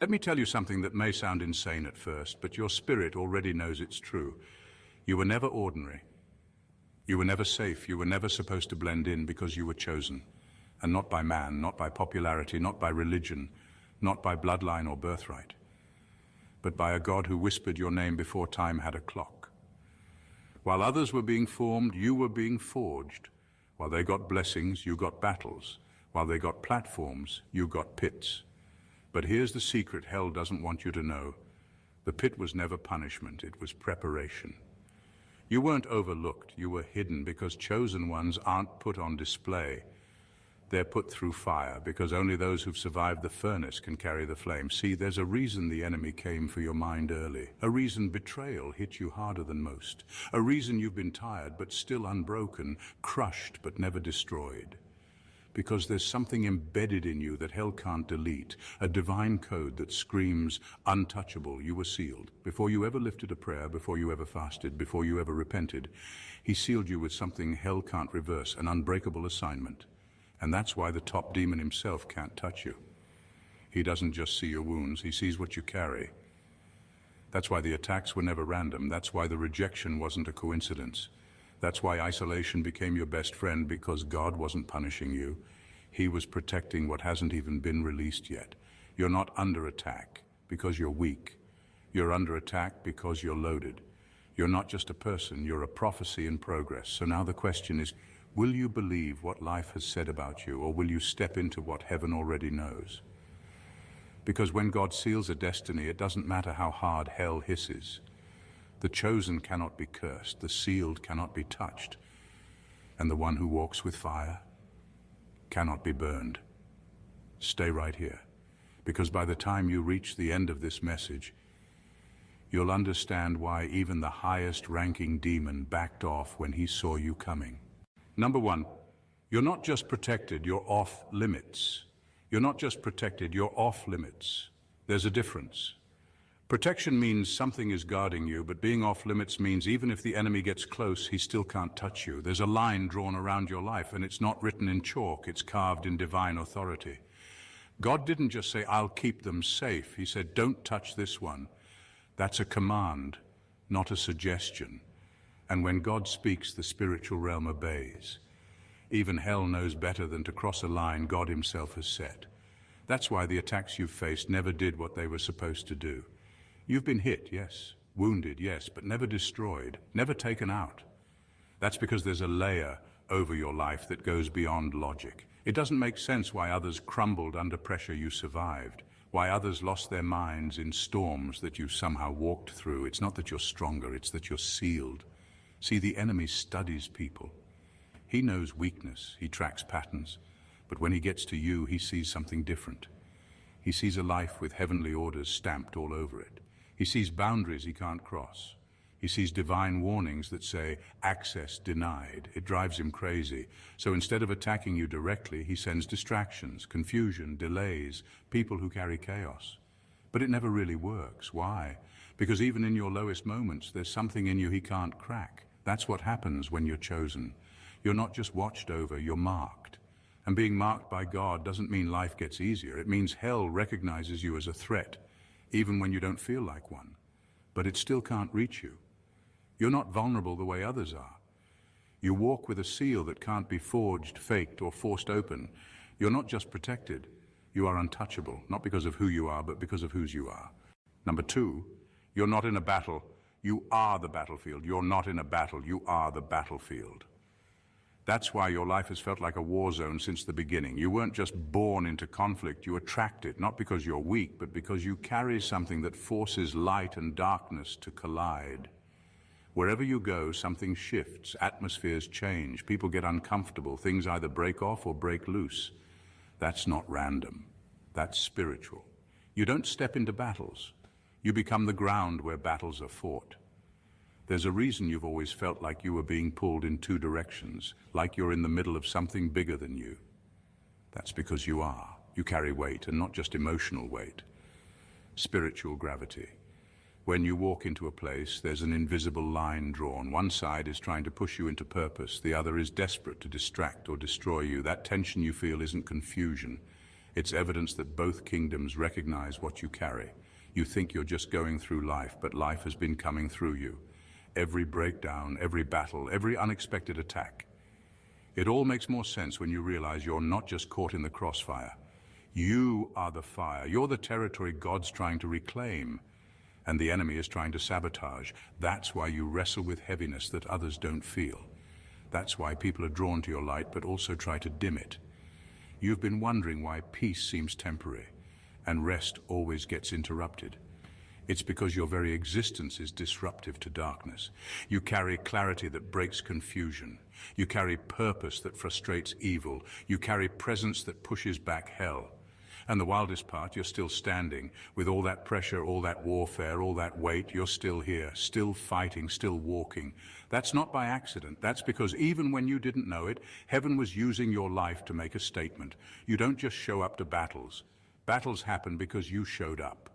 Let me tell you something that may sound insane at first, but your spirit already knows it's true. You were never ordinary. You were never safe. You were never supposed to blend in because you were chosen. And not by man, not by popularity, not by religion, not by bloodline or birthright, but by a God who whispered your name before time had a clock. While others were being formed, you were being forged. While they got blessings, you got battles. While they got platforms, you got pits. But here's the secret hell doesn't want you to know. The pit was never punishment, it was preparation. You weren't overlooked, you were hidden because chosen ones aren't put on display. They're put through fire because only those who've survived the furnace can carry the flame. See, there's a reason the enemy came for your mind early. A reason betrayal hit you harder than most. A reason you've been tired but still unbroken, crushed but never destroyed. Because there's something embedded in you that hell can't delete, a divine code that screams, untouchable, you were sealed. Before you ever lifted a prayer, before you ever fasted, before you ever repented, he sealed you with something hell can't reverse, an unbreakable assignment. And that's why the top demon himself can't touch you. He doesn't just see your wounds, he sees what you carry. That's why the attacks were never random. That's why the rejection wasn't a coincidence. That's why isolation became your best friend, because God wasn't punishing you. He was protecting what hasn't even been released yet. You're not under attack because you're weak. You're under attack because you're loaded. You're not just a person, you're a prophecy in progress. So now the question is, will you believe what life has said about you, or will you step into what heaven already knows? Because when God seals a destiny, it doesn't matter how hard hell hisses. The chosen cannot be cursed, the sealed cannot be touched, and the one who walks with fire cannot be burned. Stay right here, because by the time you reach the end of this message, you'll understand why even the highest-ranking demon backed off when he saw you coming. Number one, you're not just protected, you're off limits. You're not just protected, you're off limits. There's a difference. Protection means something is guarding you, but being off limits means even if the enemy gets close, he still can't touch you. There's a line drawn around your life, and it's not written in chalk, it's carved in divine authority. God didn't just say, I'll keep them safe. He said, don't touch this one. That's a command, not a suggestion. And when God speaks, the spiritual realm obeys. Even hell knows better than to cross a line God himself has set. That's why the attacks you've faced never did what they were supposed to do. You've been hit, yes, wounded, yes, but never destroyed, never taken out. That's because there's a layer over your life that goes beyond logic. It doesn't make sense why others crumbled under pressure you survived, why others lost their minds in storms that you somehow walked through. It's not that you're stronger, it's that you're sealed. See, the enemy studies people. He knows weakness, he tracks patterns, but when he gets to you, he sees something different. He sees a life with heavenly orders stamped all over it. He sees boundaries he can't cross. He sees divine warnings that say, access denied. It drives him crazy. So instead of attacking you directly, he sends distractions, confusion, delays, people who carry chaos. But it never really works. Why? Because even in your lowest moments, there's something in you he can't crack. That's what happens when you're chosen. You're not just watched over, you're marked. And being marked by God doesn't mean life gets easier. It means hell recognizes you as a threat, even when you don't feel like one. But it still can't reach you. You're not vulnerable the way others are. You walk with a seal that can't be forged, faked, or forced open. You're not just protected. You are untouchable, not because of who you are, but because of whose you are. Number two, you're not in a battle. You are the battlefield. You're not in a battle. You are the battlefield. That's why your life has felt like a war zone since the beginning. You weren't just born into conflict, you attract it, not because you're weak, but because you carry something that forces light and darkness to collide. Wherever you go, something shifts, atmospheres change, people get uncomfortable, things either break off or break loose. That's not random, that's spiritual. You don't step into battles, you become the ground where battles are fought. There's a reason you've always felt like you were being pulled in two directions, like you're in the middle of something bigger than you. That's because you are. You carry weight, and not just emotional weight. Spiritual gravity. When you walk into a place, there's an invisible line drawn. One side is trying to push you into purpose, the other is desperate to distract or destroy you. That tension you feel isn't confusion, It's evidence that both kingdoms recognize what you carry. You think you're just going through life, but life has been coming through you. Every breakdown, every battle, every unexpected attack. It all makes more sense when you realize you're not just caught in the crossfire. You are the fire. You're the territory God's trying to reclaim, and the enemy is trying to sabotage. That's why you wrestle with heaviness that others don't feel. That's why people are drawn to your light, but also try to dim it. You've been wondering why peace seems temporary, and rest always gets interrupted. It's because your very existence is disruptive to darkness. You carry clarity that breaks confusion. You carry purpose that frustrates evil. You carry presence that pushes back hell. And the wildest part, you're still standing. With all that pressure, all that warfare, all that weight, you're still here, still fighting, still walking. That's not by accident. That's because even when you didn't know it, heaven was using your life to make a statement. You don't just show up to battles. Battles happen because you showed up.